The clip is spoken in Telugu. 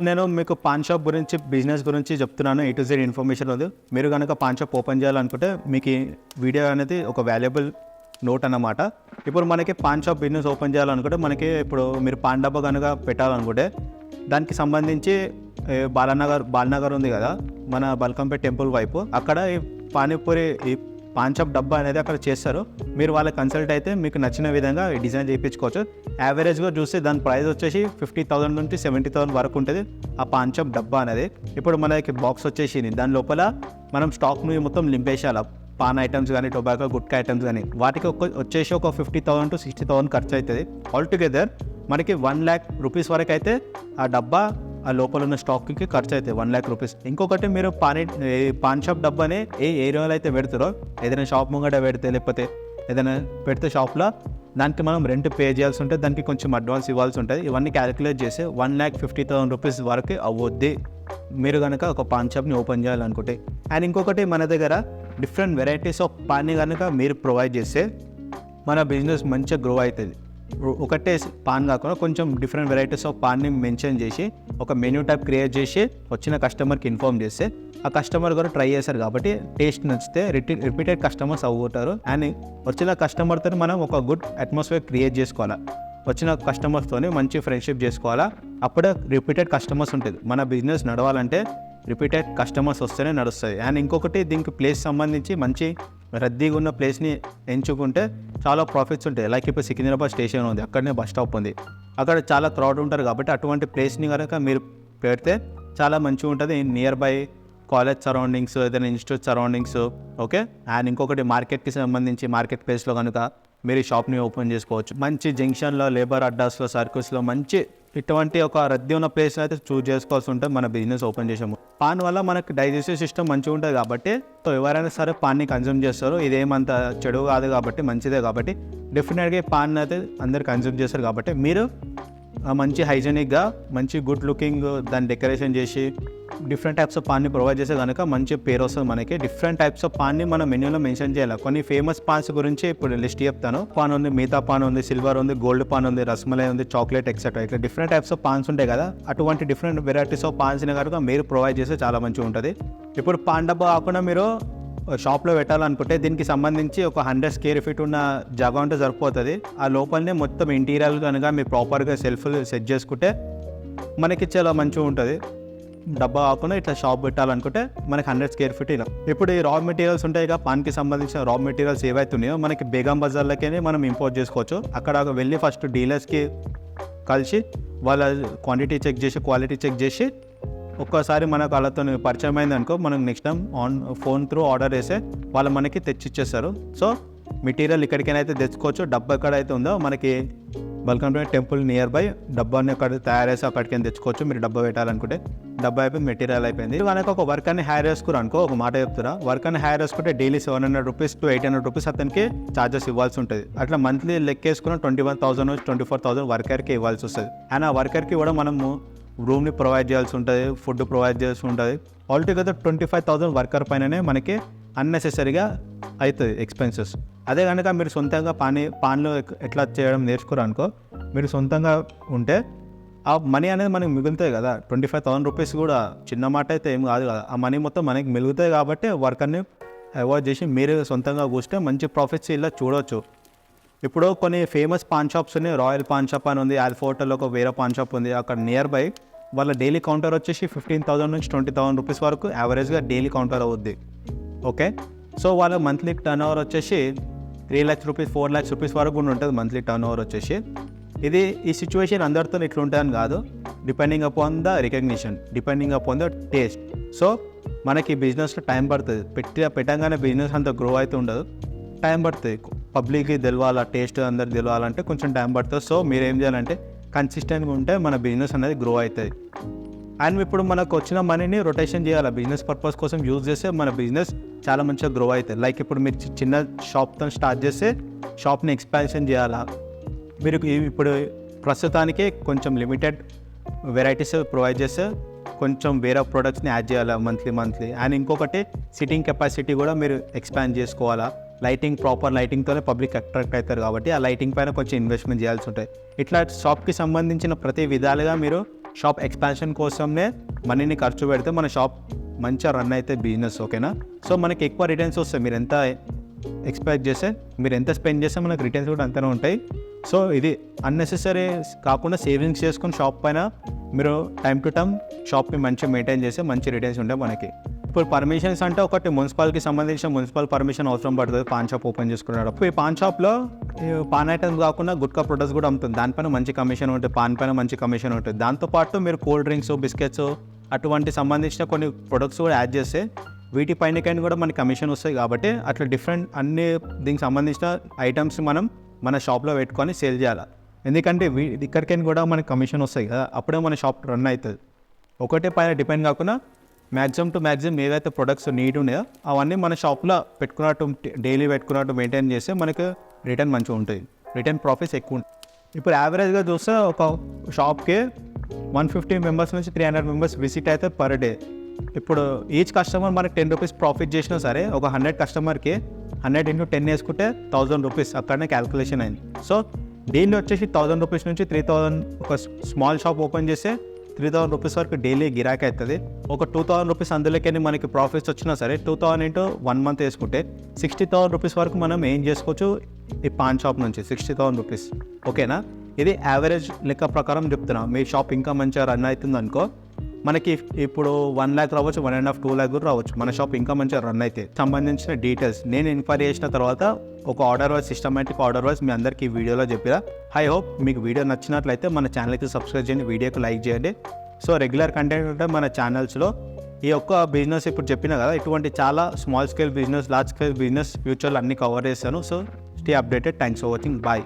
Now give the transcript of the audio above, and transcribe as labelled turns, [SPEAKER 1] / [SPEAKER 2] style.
[SPEAKER 1] నేను మీకు పాన్ షాప్ గురించి బిజినెస్ గురించి చెప్తున్నాను. A to Z ఇన్ఫర్మేషన్ ఉంది. మీరు కనుక పాన్ షాప్ ఓపెన్ చేయాలనుకుంటే మీకు ఈ వీడియో అనేది ఒక వాల్యుబుల్ నోట్ అన్నమాట. ఇప్పుడు మనకి పాన్ షాప్ బిజినెస్ ఓపెన్ చేయాలనుకుంటే మనకి ఇప్పుడు మీరు పాన్ డబ్బా కనుక పెట్టాలనుకుంటే దానికి సంబంధించి బాలనగర్ ఉంది కదా, మన బల్కంపేట్ టెంపుల్ వైపు, అక్కడ ఈ పానీపూరి ఈ పాన్ షాప్ డబ్బా అనేది అక్కడ చేస్తారు. మీరు వాళ్ళకి కన్సల్ట్ అయితే మీకు నచ్చిన విధంగా డిజైన్ చేయించుకోవచ్చు. యావరేజ్గా చూస్తే దాని ప్రైస్ వచ్చేసి 50,000 నుంచి 70,000 వరకు ఉంటుంది ఆ పాన్ షాప్ డబ్బా అనేది. ఇప్పుడు మనకి బాక్స్ వచ్చేసింది, దాని లోపల మనం స్టాక్ని మొత్తం నింపేసేయాలి. పాన్ ఐటమ్స్ కానీ, టొబాకో గుట్కా ఐటమ్స్ కానీ, వాటికి వచ్చేసి ఒక 50,000 to 60,000 ఖర్చు అవుతుంది. ఆల్టుగెదర్ మనకి 1 lakh రూపీస్ వరకు అయితే ఆ డబ్బా ఆ లోపల ఉన్న స్టాక్కి ఖర్చు అవుతాయి, 1 lakh రూపీస్. ఇంకొకటి మీరు పాన్ షాప్ డబ్బానే ఏ ఏరియాలో అయితే పెడతారో, ఏదైనా షాప్ ముంగట పెడితే లేకపోతే ఏదైనా పెడితే షాప్లో, దానికి మనం రెంట్ పే చేయాల్సి ఉంటుంది, దానికి కొంచెం అడ్వాన్స్ ఇవ్వాల్సి ఉంటుంది. ఇవన్నీ క్యాలిక్యులేట్ చేసి 1,50,000 రూపీస్ వరకు అవుద్ది మీరు కనుక ఒక పాన్ షాప్ని ఓపెన్ చేయాలనుకుంటే. అండ్ ఇంకొకటి మన దగ్గర డిఫరెంట్ వెరైటీస్ ఆఫ్ పాన్ని కనుక మీరు ప్రొవైడ్ చేస్తే మన బిజినెస్ మంచిగా గ్రో అవుతుంది. ఒకటే పాన్ కాకుండా కొంచెం డిఫరెంట్ వెరైటీస్ ఆఫ్ పాన్ని మెన్షన్ చేసి ఒక మెన్యూ టైప్ క్రియేట్ చేసి వచ్చిన కస్టమర్కి ఇన్ఫార్మ్ చేస్తే ఆ కస్టమర్ కూడా ట్రై చేస్తారు కాబట్టి టేస్ట్ నచ్చితే రిపీటెడ్ కస్టమర్స్ అవుతారు. అండ్ వచ్చిన కస్టమర్తో మనం ఒక గుడ్ అట్మాస్ఫియర్ క్రియేట్ చేసుకోవాలా, వచ్చిన కస్టమర్స్తోనే మంచి ఫ్రెండ్షిప్ చేసుకోవాలా, అప్పుడే రిపీటెడ్ కస్టమర్స్ ఉంటుంది. మన బిజినెస్ నడవాలంటే రిపీటెడ్ కస్టమర్స్ వస్తేనే నడుస్తుంది. అండ్ ఇంకొకటి దీనికి ప్లేస్ సంబంధించి మంచి రద్దీగా ఉన్న ప్లేస్ని ఎంచుకుంటే చాలా ప్రాఫిట్స్ ఉంటాయి. లైక్ ఇప్పుడు సికింద్రాబాద్ స్టేషన్ ఉంది, అక్కడనే బస్ స్టాప్ ఉంది, అక్కడ చాలా క్రౌడ్ ఉంటారు కాబట్టి అటువంటి ప్లేస్ని కనుక మీరు పెడితే చాలా మంచిగా ఉంటుంది. నియర్ బై కాలేజ్ సరౌండింగ్స్, ఏదైనా ఇన్స్టిట్యూట్ సరౌండింగ్స్, ఓకే. అండ్ ఇంకొకటి మార్కెట్కి సంబంధించి మార్కెట్ ప్లేస్లో కనుక మీరు షాప్ని ఓపెన్ చేసుకోవచ్చు. మంచి జంక్షన్లో, లేబర్ అడ్డాస్లో, సర్కిల్స్లో మంచి ఇటువంటి ఒక రద్దీ ఉన్న ప్లేస్ అయితే చూస్ చేసుకోవాల్సి ఉంటుంది మన బిజినెస్ ఓపెన్ చేసాము. పాన్ వల్ల మనకు డైజెస్టివ్ సిస్టమ్ మంచిగా ఉంటుంది కాబట్టి ఎవరైనా సరే పాన్ని కన్జ్యూమ్ చేస్తారు. ఇదేమంత చెడు కాదు కాబట్టి మంచిదే కాబట్టి డెఫినెట్గా పాన్ అయితే అందరు కన్జ్యూమ్ చేస్తారు. కాబట్టి మీరు మంచి హైజెనిక్గా మంచి గుడ్ లుకింగ్ దాన్ని డెకరేషన్ చేసి డిఫరెంట్ టైప్స్ ఆఫ్ పాన్ని ప్రొవైడ్ చేస్తే కనుక మంచి పేరు వస్తుంది మనకి. డిఫరెంట్ టైప్స్ ఆఫ్ పాన్ని మన మెన్యూలో మెన్షన్ చేయాలి. కొన్ని ఫేమస్ పాన్స్ గురించి ఇప్పుడు లిస్ట్ చెప్తాను. పాన్ ఉంది, మిగతా పాన్ ఉంది, సిల్వర్ ఉంది, గోల్డ్ పాన్ ఉంది, రస్మలై ఉంది, చాక్లెట్ ఎక్సెట్రా. ఇట్లా డిఫరెంట్ టైప్స్ ఆఫ్ పాన్స్ ఉంటాయి కదా, అటువంటి డిఫరెంట్ వెరైటీస్ ఆఫ్ పాన్స్ని కనుక మీరు ప్రొవైడ్ చేస్తే చాలా మంచిగా ఉంటుంది. ఇప్పుడు పాన్ డబ్బా కాకుండా మీరు షాప్లో పెట్టాలనుకుంటే దీనికి సంబంధించి ఒక 100 square feet ఉన్న జాగా ఉంటే సరిపోతుంది. ఆ లోపలనే మొత్తం ఇంటీరియర్ కనుక మీరు ప్రాపర్గా సెల్ఫ్లు సెట్ చేసుకుంటే మనకి చాలా మంచిగా ఉంటుంది. డబ్బా కాకుండా ఇట్లా షాప్ పెట్టాలనుకుంటే మనకి 100 square feet ఇలా. ఇప్పుడు ఈ రా మెటీరియల్స్ ఉంటాయి కదా, పాన్కి సంబంధించిన రా మెటీరియల్స్ ఏవైతే ఉన్నాయో మనకి బేగం బజార్లకే మనం ఇంపోర్ట్ చేసుకోవచ్చు. అక్కడ వెళ్ళి ఫస్ట్ డీలర్స్కి కలిసి వాళ్ళ క్వాంటిటీ చెక్ చేసి, క్వాలిటీ చెక్ చేసి, ఒక్కసారి మనకు వాళ్ళతో పరిచయం అయింది అనుకో, మనకు next time phone through order చేస్తే వాళ్ళు మనకి తెచ్చిచ్చేస్తారు. సో మెటీరియల్ ఇక్కడికైనా అయితే తెచ్చుకోవచ్చు. డబ్బా ఎక్కడైతే ఉందో మనకి బల్కంపేట్ టెంపుల్ నియర్ బై డబ్బాని అక్కడ తయారు చేసి అక్కడికైనా తెచ్చుకోవచ్చు. మీరు డబ్బా పెట్టాలనుకుంటే డబ్బా అయిపోయి మెటీరియల్ అయిపోయింది. కనుక ఒక వర్కర్ని హైర్ చేసుకురు అనుకో, ఒక మాట చెప్తారా, వర్కర్ని హైర్ చేసుకుంటే డైలీ 700 rupees to 800 rupees అతనికి ఛార్జెస్ ఇవ్వాల్సి ఉంటుంది. అట్లా మంత్లీ లెక్కేసుకున్న 21,000 24,000 వర్కర్కి ఇవ్వాల్సి వస్తుంది. అండ్ ఆ వర్కర్కి కూడా మనము రూమ్ని ప్రొవైడ్ చేయాల్సి ఉంటుంది, ఫుడ్ ప్రొవైడ్ చేయాల్సి ఉంటుంది. ఆల్టుగెదర్ 25,000 వర్కర్ పైననే మనకి అన్నెసెసరీగా అవుతుంది ఎక్స్పెన్సెస్. అదే కనుక మీరు సొంతంగా పాన్లో ఎట్లా చేయడం నేర్చుకోరు అనుకో, మీరు సొంతంగా ఉంటే ఆ మనీ అనేది మనకి మిగులుతాయి కదా. 25,000 రూపీస్ కూడా చిన్న మాట అయితే ఏం కాదు కదా. ఆ మనీ మొత్తం మనకి మిగులుతాయి కాబట్టి వర్కర్ని అవాయిడ్ చేసి మీరు సొంతంగా కూస్తే మంచి ప్రాఫిట్స్ ఇలా చూడవచ్చు. ఇప్పుడు కొన్ని ఫేమస్ పాన్ షాప్స్ ఉన్నాయి. రాయల్ పాన్ షాప్ అని ఉంది, ఆల్ఫోటోలో ఒక వేరే పాన్ షాప్ ఉంది. అక్కడ నియర్ బై వాళ్ళ డైలీ కౌంటర్ వచ్చేసి 15,000 నుంచి 20,000 రూపీస్ వరకు యావరేజ్గా డైలీ కౌంటర్ అవుద్ది, ఓకే. సో వాళ్ళ మంత్లీ టర్న్ ఓవర్ వచ్చేసి 3 lakhs rupees 4 lakhs rupees వరకు కూడా ఉంటుంది మంత్లీ టర్న్ ఓవర్ వచ్చేసి. ఇది ఈ సిచ్యువేషన్ అందరితో ఇట్లా ఉంటుందని కాదు, depending upon the recognition, depending upon the taste. So మనకి బిజినెస్లో టైం పడుతుంది. పెట్టంగానే బిజినెస్ అంత గ్రో అయితే ఉండదు, టైం పడుతుంది. పబ్లిక్కి తెలవాలా, టేస్ట్ అందరికి తెలవాలంటే కొంచెం టైం పడుతుంది. సో మీరు ఏం చేయాలంటే కన్సిస్టెంట్గా ఉంటే మన బిజినెస్ అనేది గ్రో అవుతుంది. అండ్ ఇప్పుడు మనకు వచ్చిన మనీని రొటేషన్ చేయాలి, బిజినెస్ పర్పస్ కోసం యూజ్ చేస్తే మన బిజినెస్ చాలా మంచిగా గ్రో అవుతుంది. లైక్ ఇప్పుడు మీరు చిన్న షాప్తో స్టార్ట్ చేస్తే షాప్ని ఎక్స్పాన్షన్ చేయాలా, మీరు ఇప్పుడు ప్రస్తుతానికి కొంచెం లిమిటెడ్ వెరైటీస్ ప్రొవైడ్ చేస్తే కొంచెం వేరే ప్రొడక్ట్స్ని యాడ్ చేయాలా మంత్లీ. అండ్ ఇంకొకటి సిట్టింగ్ కెపాసిటీ కూడా మీరు ఎక్స్పాండ్ చేసుకోవాలా. లైటింగ్, ప్రాపర్ లైటింగ్తోనే పబ్లిక్ అట్రాక్ట్ అవుతారు కాబట్టి ఆ లైటింగ్ పైన కొంచెం ఇన్వెస్ట్మెంట్ చేయాల్సి ఉంటుంది. ఇట్లా షాప్కి సంబంధించిన ప్రతి విధాలుగా మీరు షాప్ ఎక్స్పాన్షన్ కోసమే మనీని ఖర్చు పెడితే మన షాప్ మంచిగా రన్ అయితే బిజినెస్, ఓకేనా. సో మనకి ఎక్కువ రిటర్న్స్ వస్తాయి. మీరు ఎంత ఎక్స్పెక్ట్ చేస్తే, మీరు ఎంత స్పెండ్ చేస్తే మనకు రిటర్న్స్ కూడా అంతనే ఉంటాయి. సో ఇది అన్నెసెసరీ కాకుండా సేవింగ్స్ చేసుకుని షాప్ పైన మీరు టైం టు టైం షాప్ని మంచిగా మెయింటైన్ చేస్తే మంచి రిటర్న్స్ ఉంటాయి మనకి. ఇప్పుడు పర్మిషన్స్ అంటే ఒకటి మున్సిపాలిటీకి సంబంధించిన మున్సిపల్ పర్మిషన్ అవసరం పడుతుంది పాన్ షాప్ ఓపెన్ చేసుకున్నాడు. ఈ పాన్ షాప్లో పాన్ ఐటమ్స్ కాకుండా గుట్కా ప్రొడక్ట్స్ కూడా అమ్ముతుంది. దానిపైన మంచి కమిషన్ ఉంటుంది, పాన్ పైన మంచి కమిషన్ ఉంటుంది. దాంతోపాటు మీరు కూల్ డ్రింక్స్, బిస్కెట్స్ అటువంటి సంబంధించిన కొన్ని ప్రొడక్ట్స్ కూడా యాడ్ చేస్తే వీటిపైనకైనా కూడా మనకి కమిషన్ వస్తాయి. కాబట్టి అట్లా డిఫరెంట్ అన్ని దీనికి సంబంధించిన ఐటమ్స్ మనం మన షాప్లో పెట్టుకొని సేల్ చేయాలి. ఎందుకంటే ఇక్కడికైనా కూడా మనకి కమిషన్ వస్తాయి కదా, అప్పుడే మన షాప్ రన్ అవుతుంది. ఒకటే పైన డిపెండ్ కాకుండా మ్యాక్సిమం ఏదైతే ప్రొడక్ట్స్ నీడ్ ఉన్నాయో అవన్నీ మన షాప్లో పెట్టుకున్నట్టు డైలీ పెట్టుకున్నట్టు మెయింటైన్ చేస్తే మనకు రిటర్న్ మంచిగా ఉంటుంది, రిటర్న్ ప్రాఫిట్స్ ఎక్కువ ఉంటాయి. ఇప్పుడు యావరేజ్గా చూస్తే ఒక షాప్కి 150 మెంబర్స్ నుంచి 300 మెంబర్స్ విజిట్ అయితే పర్ డే. ఇప్పుడు ఈచ్ కస్టమర్ మనకి 10 రూపీస్ ప్రాఫిట్ చేసినా సరే ఒక 100 కస్టమర్కి 100 × 10 వేసుకుంటే 1000 రూపీస్ అక్కడనే క్యాల్కులేషన్ అయింది. సో డైలీ వచ్చేసి 1000 రూపీస్ నుంచి 3000, ఒక స్మాల్ షాప్ ఓపెన్ చేస్తే 3000 రూపీస్ వరకు డైలీ గిరాకీ అవుతుంది. ఒక 2000 రూపీస్ అందులోకి మనకి ప్రాఫిట్స్ వచ్చినా సరే 2000 × 1 మంత్ వేసుకుంటే 60,000 రూపీస్ వరకు మనం ఏం చేసుకోవచ్చు ఈ పాన్ షాప్ నుంచి. 60,000 రూపీస్, ఓకేనా. ఇది యావరేజ్ లెక్క ప్రకారం చెప్తున్నా. మీ షాప్ ఇంకా మంచిగా రన్ అవుతుంది అనుకో, మనకి ఇప్పుడు 1 lakh రావచ్చు, 1.5, 2 lakh కూడా రావచ్చు. మన షాప్ ఇంకా మంచిగా రన్ అయితే సంబంధించిన డీటెయిల్స్ నేను ఎంక్వైరీ చేసిన తర్వాత ఒక order wise, systematic order wise మీ అందరికీ ఈ వీడియోలో చెప్పిరా. ఐ హోప్ మీకు వీడియో నచ్చినట్లయితే మన ఛానల్కి సబ్స్క్రైబ్ చేయండి, వీడియోకి లైక్ చేయండి. సో రెగ్యులర్ కంటెంట్ ఉంటే మన ఛానల్స్లో ఈ ఒక్క బిజినెస్ ఇప్పుడు చెప్పినా కదా, ఇటువంటి చాలా small scale business, large scale business ఫ్యూచర్లో అన్ని కవర్ చేస్తాను. So stay updated. Thanks for watching. Bye.